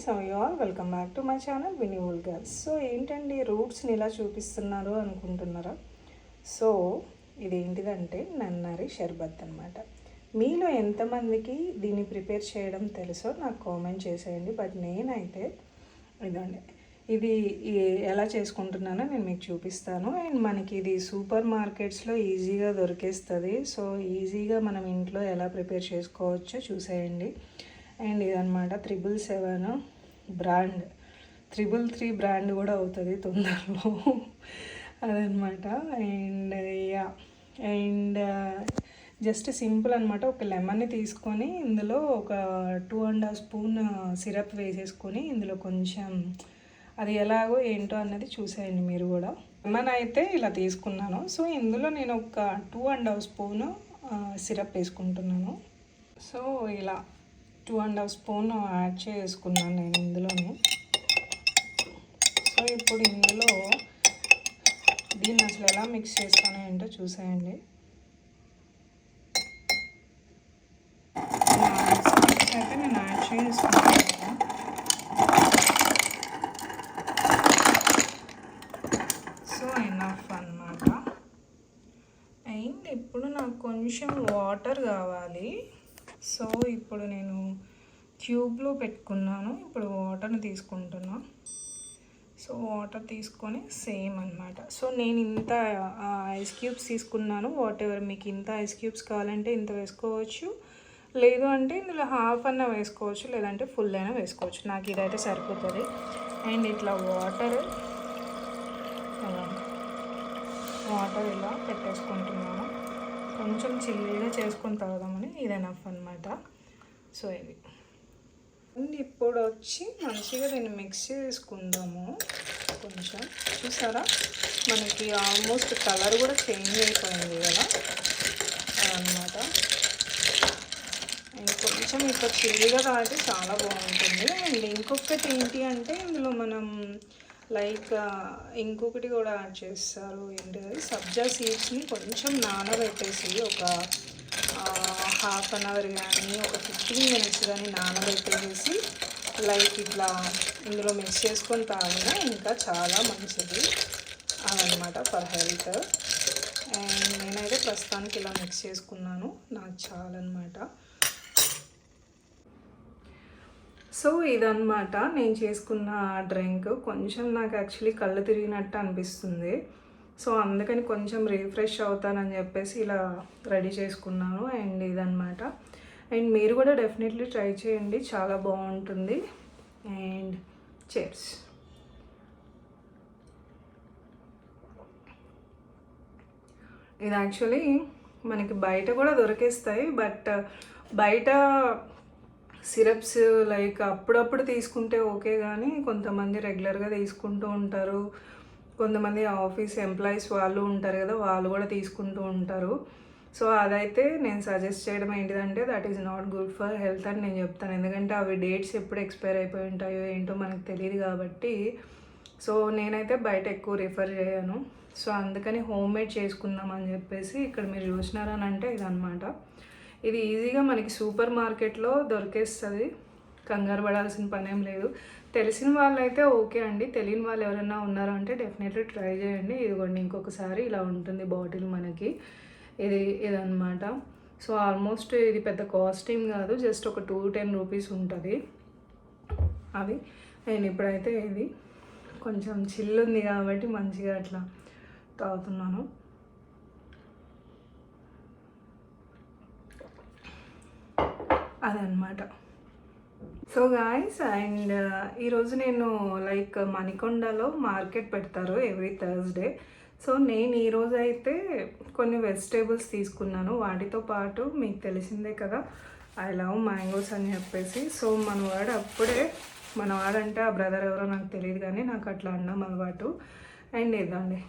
Guys, how you all? Welcome back to my channel వినీవుల్ girls. So ఏంటండి రూట్స్ని ఇలా చూపిస్తున్నారు అనుకుంటున్నారా? సో ఇదేంటిదంటే నన్నారి షర్బత్ అనమాట. మీలో ఎంతమందికి దీన్ని ప్రిపేర్ చేయడం తెలుసో నాకు కామెంట్ చేసేయండి. బట్ నేనైతే ఇదండి ఇది ఎలా చేసుకుంటున్నానో నేను మీకు చూపిస్తాను. అండ్ మనకి ఇది సూపర్ మార్కెట్స్లో ఈజీగా దొరికేస్తుంది. సో ఈజీగా మనం ఇంట్లో ఎలా ప్రిపేర్ చేసుకోవచ్చో చూసేయండి. అండ్ ఇదనమాట 777 బ్రాండ్, 333 బ్రాండ్ కూడా అవుతుంది తొందరలో అదనమాట. And yeah and just simple అనమాట. ఒక లెమన్ని తీసుకొని ఇందులో ఒక 2.5 స్పూన్ సిరప్ వేసేసుకొని ఇందులో కొంచెం అది ఎలాగో ఏంటో అన్నది చూసేయండి మీరు కూడా. లెమన్ అయితే ఇలా తీసుకున్నాను. సో ఇందులో నేను ఒక 2.5 స్పూన్ సిరప్ వేసుకుంటున్నాను. సో ఇలా 2.5 స్పూన్ యాడ్ చేసుకున్నాను నేను ఇందులోనే. సో ఇప్పుడు ఇందులో దీన్ని అసలు ఎలా మిక్స్ చేస్తానో ఏంటో చూసేయండి. అయితే నేను యాడ్ చేసుకున్నాను. సో ఎనఫ్ అన్నమాట. అండ్ ఇప్పుడు నాకు కొంచెం వాటర్ కావాలి. సో ఇప్పుడు నేను ట్యూబ్లో పెట్టుకున్నాను. ఇప్పుడు వాటర్ని తీసుకుంటున్నా. సో వాటర్ తీసుకొని సేమ్ అనమాట. సో నేను ఇంత ఐస్ క్యూబ్స్ తీసుకున్నాను. వాట్ ఎవర్ మీకు ఇంత ఐస్ క్యూబ్స్ కావాలంటే ఇంత వేసుకోవచ్చు, లేదు అంటే ఇందులో హాఫ్ అన్న వేసుకోవచ్చు, లేదంటే ఫుల్ అయినా వేసుకోవచ్చు. నాకు ఇదైతే సరిపోతుంది. అండ్ ఇట్లా వాటర్ ఇలా పెట్టేసుకుంటున్నాను. కొంచెం చిల్లీగా చేసుకొని తాగుదామని. ఇది ఎనఫ్ అనమాట. సో ఇది అండ్ ఇప్పుడు వచ్చి మంచిగా దీన్ని మిక్స్ చేసుకుందాము. కొంచెం చూసారా, మనకి ఆల్మోస్ట్ కలర్ కూడా చేంజ్ అయిపోయింది కదా అదనమాట. అండ్ కొంచెం ఇప్పుడు చిల్లీగా తాగితే చాలా బాగుంటుంది. అండ్ ఇంకొకటి ఏంటి అంటే ఇందులో మనం ఇంకొకటి కూడా యాడ్ చేస్తారు. ఏంటది, సబ్జా సీడ్స్ని కొంచెం నానబెట్టేసి ఒక హాఫ్ అన్ అవర్ కానీ ఒక 15 మినిట్స్ కానీ నానబెట్టేసి ఇట్లా ఇందులో మిక్స్ చేసుకొని తాగినా ఇంకా చాలా మంచిది అదనమాట ఫర్ హెల్త్. అండ్ నేనైతే ప్రస్తుతానికి ఇలా మిక్స్ చేసుకున్నాను, నాకు చాలన్నమాట. సో ఇదన్నమాట నేను చేసుకున్న డ్రింక్. కొంచెం నాకు యాక్చువల్లీ కళ్ళు తిరిగినట్టు అనిపిస్తుంది. సో అందుకని కొంచెం రిఫ్రెష్ అవుతానని చెప్పేసి ఇలా రెడీ చేసుకున్నాను. అండ్ ఇదన్నమాట. అండ్ మీరు కూడా డెఫినెట్లీ ట్రై చేయండి, చాలా బాగుంటుంది. And chairs. ఇది యాక్చువల్లీ మనకి బయట కూడా దొరికేస్తాయి. బట్ బయట సిరప్స్ అప్పుడప్పుడు తీసుకుంటే ఓకే, కానీ కొంతమంది రెగ్యులర్గా తీసుకుంటూ ఉంటారు. కొంతమంది ఆఫీస్ ఎంప్లాయీస్ వాళ్ళు ఉంటారు కదా, వాళ్ళు కూడా తీసుకుంటూ ఉంటారు. సో అదైతే నేను సజెస్ట్ చేయడం ఏంటిదంటే that is not good for health అని నేను చెప్తాను. ఎందుకంటే అవి డేట్స్ ఎప్పుడు ఎక్స్పైర్ అయిపోయి ఉంటాయో ఏంటో మనకు తెలియదు కాబట్టి. సో నేనైతే బయట ఎక్కువ రిఫర్ చేయను. సో అందుకని హోమ్ మేడ్ చేసుకుందామని చెప్పేసి ఇక్కడ మీరు చూసినారని అంటే ఇదనమాట. ఇది ఈజీగా మనకి సూపర్ మార్కెట్లో దొరికేస్తుంది, కంగారు పడాల్సిన పనేం లేదు. తెలిసిన వాళ్ళైతే ఓకే అండి, తెలియని వాళ్ళు ఎవరైనా ఉన్నారో అంటే డెఫినెట్లీ ట్రై చేయండి. ఇదిగోండి ఇంకొకసారి ఇలా ఉంటుంది బాటిల్ మనకి. ఇదన్నమాట. సో ఆల్మోస్ట్ ఇది పెద్ద కాస్ట్ ఏం కాదు, జస్ట్ ఒక 210 రూపీస్ ఉంటుంది అది. నేను ఇప్పుడైతే ఇది కొంచెం చిల్లు ఉంది కాబట్టి మంచిగా అట్లా తాగుతున్నాను. అదనమాట. సో గాయస్, అండ్ ఈరోజు నేను మణికొండలో మార్కెట్ పెడతారు ఎవ్రీ థర్స్డే. సో నేను ఈరోజు అయితే కొన్ని వెజిటేబుల్స్ తీసుకున్నాను. వాటితో పాటు మీకు తెలిసిందే కదా, ఐ లవ్ మ్యాంగోస్ అని చెప్పేసి. సో మనవాడంటే ఆ బ్రదర్ ఎవరో నాకు తెలియదు, కానీ నాకు అట్లా అన్నం అలవాటు. అండ్ ఇదండి.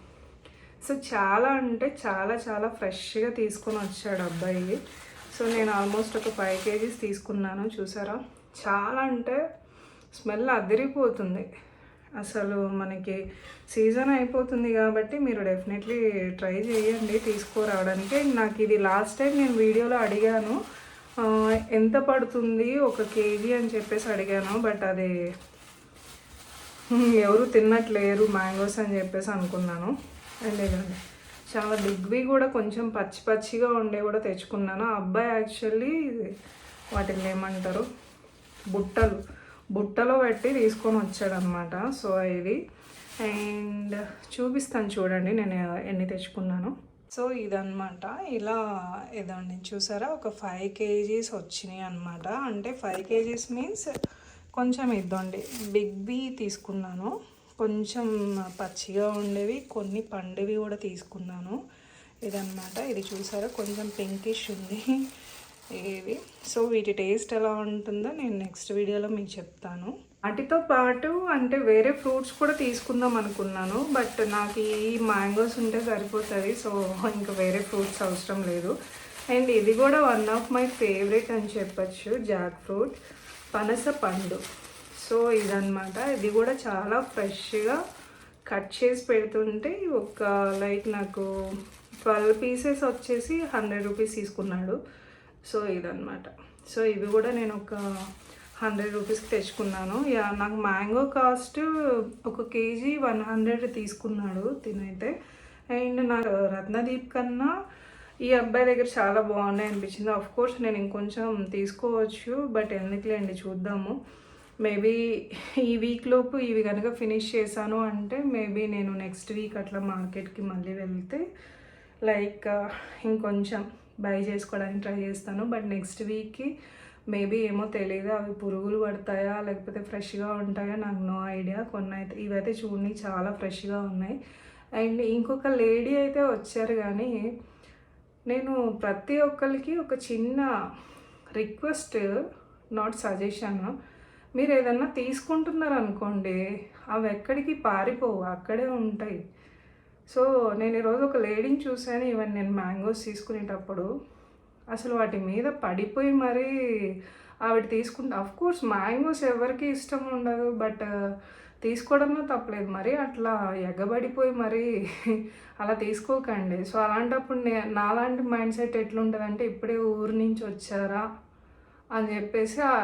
సో చాలా అంటే చాలా చాలా ఫ్రెష్గా తీసుకొని వచ్చాడు అబ్బాయి. సో నేను ఆల్మోస్ట్ ఒక 5 kgs తీసుకున్నాను. చూసారా, చాలా అంటే స్మెల్ అదిరిపోతుంది. అసలు మనకి సీజన్ అయిపోతుంది కాబట్టి మీరు డెఫినెట్లీ ట్రై చేయండి తీసుకురావడానికి. నాకు ఇది లాస్ట్ టైం నేను వీడియోలో అడిగాను ఎంత పడుతుంది 1 కేజీ అని చెప్పేసి అడిగాను. బట్ అది ఎవరు తిన్నట్లేరు మ్యాంగోస్ అని చెప్పేసి అనుకున్నాను. లేదండి, చాలా బిగ్వి కూడా కొంచెం పచ్చి పచ్చిగా ఉండే కూడా తెచ్చుకున్నాను. ఆ అబ్బాయి యాక్చువల్లీ వాటిని ఏమంటారు, బుట్టలో పెట్టి తీసుకొని వచ్చాడనమాట. సో ఇది అండ్ చూపిస్తాను చూడండి నేను ఎన్ని తెచ్చుకున్నాను. సో ఇదన్నమాట, ఇలా ఇదండి చూసారా, ఒక 5 కేజీస్ వచ్చినాయి అనమాట. అంటే 5 కేజీస్ మీన్స్ కొంచెం ఇద్దండి, బిగ్వి తీసుకున్నాను, కొంచెం పచ్చిగా ఉండేవి, కొన్ని పండువి కూడా తీసుకున్నాను. ఇదన్నమాట, ఇది చూసారా కొంచెం పింకిష్ ఉంది ఇవి. సో వీటి టేస్ట్ ఎలా ఉంటుందో నేను నెక్స్ట్ వీడియోలో మీకు చెప్తాను. వాటితో పాటు అంటే వేరే ఫ్రూట్స్ కూడా తీసుకుందాం అనుకున్నాను, బట్ నాకు ఈ మ్యాంగోస్ ఉంటే సరిపోతుంది. సో ఇంకా వేరే ఫ్రూట్స్ అవసరం లేదు. అండ్ ఇది కూడా వన్ ఆఫ్ మై ఫేవరెట్ అని చెప్పచ్చు, జాక్ ఫ్రూట్, పనస పండు. సో ఇదన్నమాట, ఇది కూడా చాలా ఫ్రెష్గా కట్ చేసి పెడుతుంటే ఒక లైక్ నాకు 12 పీసెస్ వచ్చేసి 100 రూపీస్ తీసుకున్నాడు. సో ఇదన్నమాట. సో ఇవి కూడా నేను ఒక 100 రూపీస్కి తెచ్చుకున్నాను. యా, నాకు మ్యాంగో కాస్ట్ 1 కేజీ 100 తీసుకున్నాడు తినైతే. అండ్ నాకు రత్నదీప్ కన్నా ఈ అబ్బాయి దగ్గర చాలా బాగున్నాయి అనిపించింది. ఆఫ్ కోర్స్ నేను ఇంకొంచెం తీసుకోవచ్చు, బట్ ఎందుకులేండి చూద్దాము. మేబీ ఈ వీక్లోపు ఇవి కనుక ఫినిష్ చేశాను అంటే మేబీ నేను నెక్స్ట్ వీక్ అట్లా మార్కెట్కి మళ్ళీ వెళ్తే లైక్ ఇంకొంచెం బై చేసుకోవడానికి ట్రై చేస్తాను. బట్ నెక్స్ట్ వీక్కి మేబీ ఏమో తెలియదు, అవి పురుగులు పడతాయా లేకపోతే ఫ్రెష్గా ఉంటాయా, నాకు నో ఐడియా. కొన్ని అయితే ఇవైతే చూడండి చాలా ఫ్రెష్గా ఉన్నాయి. అండ్ ఇంకొక లేడీ అయితే వచ్చారు, కానీ నేను ప్రతి ఒక్కరికి ఒక చిన్న రిక్వెస్ట్, నాట్ సజెషన్. మీరు ఏదన్నా తీసుకుంటున్నారు అనుకోండి, అవి ఎక్కడికి పారిపోవు, అక్కడే ఉంటాయి. సో నేను ఈరోజు ఒక లేడీని చూశాను, ఈవెన్ నేను మ్యాంగోస్ తీసుకునేటప్పుడు అసలు వాటి మీద పడిపోయి మరీ ఆవిడ తీసుకుంటా. ఆఫ్ కోర్స్ మ్యాంగోస్ ఎవరికి ఇష్టం ఉండదు, బట్ తీసుకోవడంలో తప్పలేదు. మరి అట్లా ఎగబడిపోయి మరి అలా తీసుకోకండి. సో అలాంటప్పుడు నాలాంటి మైండ్ సెట్ ఎట్లుంటుందంటే, ఇప్పుడే ఊరి నుంచి వచ్చారా అని చెప్పేసి ఆ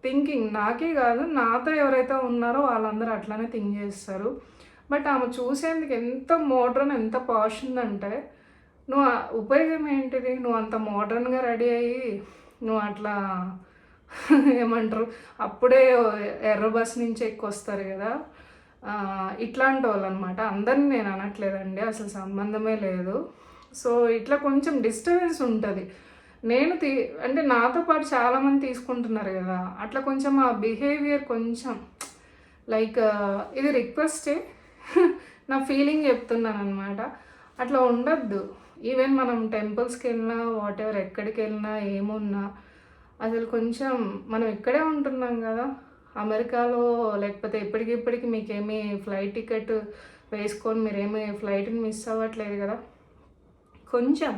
థింకింగ్, నాకే కాదు నాతో ఎవరైతే ఉన్నారో వాళ్ళందరూ అట్లానే థింక్ చేస్తారు. బట్ ఆమె చూసేందుకు ఎంత మోడ్రన్, ఎంత పాష్ ఉందంటే, నువ్వు ఉపయోగం ఏంటిది? నువ్వు అంత మోడ్రన్గా రెడీ అయ్యి నువ్వు అట్లా ఏమంటారు, అప్పుడే ఎర్ర బస్ నుంచి వస్తారు కదా, ఇట్లాంటి వాళ్ళు అనమాట. అందరినీ నేను అనట్లేదండి, అసలు సంబంధమే లేదు. సో ఇట్లా కొంచెం డిస్టర్బెన్స్ ఉంటుంది. నేను అంటే నాతో పాటు చాలామంది తీసుకుంటున్నారు కదా, అట్లా కొంచెం ఆ బిహేవియర్ కొంచెం లైక్ ఇది రిక్వెస్టే, నా ఫీలింగ్ చెప్తున్నాను అనమాట. అట్లా ఉండద్దు. ఈవెన్ మనం టెంపుల్స్కి వెళ్ళినా వాట్ ఎవర్ ఎక్కడికి వెళ్ళినా ఏమున్నా అసలు కొంచెం మనం ఇక్కడే ఉంటున్నాం కదా, అమెరికాలో లేకపోతే ఇప్పటికిప్పటికి మీకేమీ ఫ్లైట్ టికెట్ వేసుకొని మీరేమీ ఫ్లైట్ని మిస్ అవ్వట్లేదు కదా. కొంచెం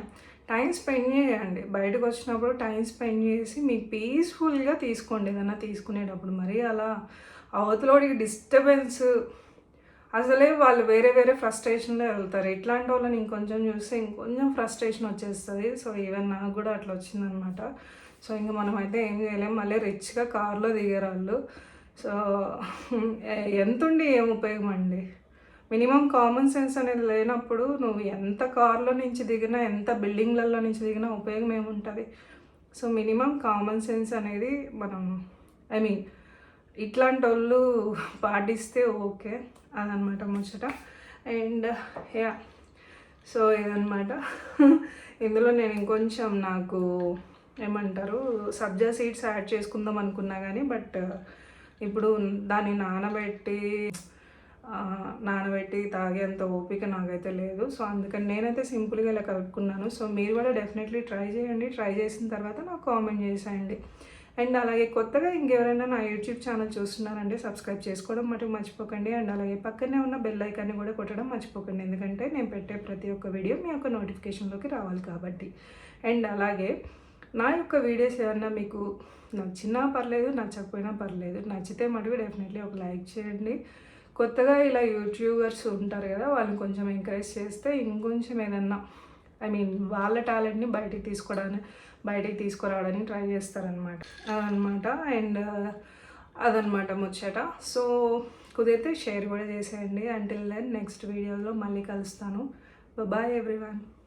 టైం స్పెండ్ చేయండి, బయటకు వచ్చినప్పుడు టైం స్పెండ్ చేసి మీకు పీస్ఫుల్గా తీసుకోండి ఏదన్నా తీసుకునేటప్పుడు. మరి అలా అవతలోడికి డిస్టర్బెన్స్, అసలే వాళ్ళు వేరే వేరే ఫ్రస్ట్రేషన్లో వెళ్తారు. ఇట్లాంటి వాళ్ళని ఇంకొంచెం చూస్తే ఇంకొంచెం ఫ్రస్ట్రేషన్ వచ్చేస్తుంది. సో ఈవెన్ నాకు కూడా అట్లా వచ్చిందనమాట. సో ఇంకా మనమైతే ఏం చేయలేము. మళ్ళీ రిచ్గా కార్లో దిగారు వాళ్ళు. సో ఎంతుండి ఏం ఉపయోగం అండి? మినిమం కామన్ సెన్స్ అనేది లేనప్పుడు నువ్వు ఎంత కార్లో నుంచి దిగినా, ఎంత బిల్డింగ్లలో నుంచి దిగినా ఉపయోగం ఏముంటుంది? సో మినిమం కామన్ సెన్స్ అనేది మనం, ఐ మీన్ ఇట్లాంటి వాళ్ళు పాటిస్తే ఓకే, అదనమాట ముచ్చట. అండ్ యా, సో ఇదనమాట. ఇందులో నేను ఇంకొంచెం నాకు ఏమంటారు సబ్జా సీడ్స్ యాడ్ చేసుకుందాం అనుకున్నా కానీ, బట్ ఇప్పుడు దాన్ని నానబెట్టి తాగేంత ఓపిక నాకైతే లేదు. సో అందుకని నేనైతే సింపుల్గా ఇలా కలుపుకున్నాను. సో మీరు కూడా డెఫినెట్లీ ట్రై చేయండి. ట్రై చేసిన తర్వాత నాకు కామెంట్ చేసేయండి. అండ్ అలాగే కొత్తగా ఇంకెవరైనా నా యూట్యూబ్ ఛానల్ చూస్తున్నారంటే సబ్స్క్రైబ్ చేసుకోవడం మటుకు మర్చిపోకండి. అండ్ అలాగే పక్కనే ఉన్న బెల్ ఐకాన్ని కూడా కొట్టడం మర్చిపోకండి, ఎందుకంటే నేను పెట్టే ప్రతి ఒక్క వీడియో మీ యొక్క నోటిఫికేషన్లోకి రావాలి కాబట్టి. అండ్ అలాగే నా యొక్క వీడియోస్ ఏమన్నా మీకు నచ్చినా పర్లేదు, నచ్చకపోయినా పర్లేదు, నచ్చితే మటుకు డెఫినెట్లీ ఒక లైక్ చేయండి. కొత్తగా ఇలా యూట్యూబర్స్ ఉంటారు కదా, వాళ్ళని కొంచెం ఎంకరేజ్ చేస్తే ఇంకొంచెం ఏదన్నా, ఐ మీన్ వాళ్ళ టాలెంట్ని బయటికి బయటికి తీసుకురావడానికి ట్రై చేస్తారనమాట. అదనమాట. అండ్ అదనమాట ముచ్చట. సో కుదిరితే షేర్ కూడా చేసేయండి. అంటిల్ దెన్ నెక్స్ట్ వీడియోలో మళ్ళీ కలుస్తాను. Bye everyone.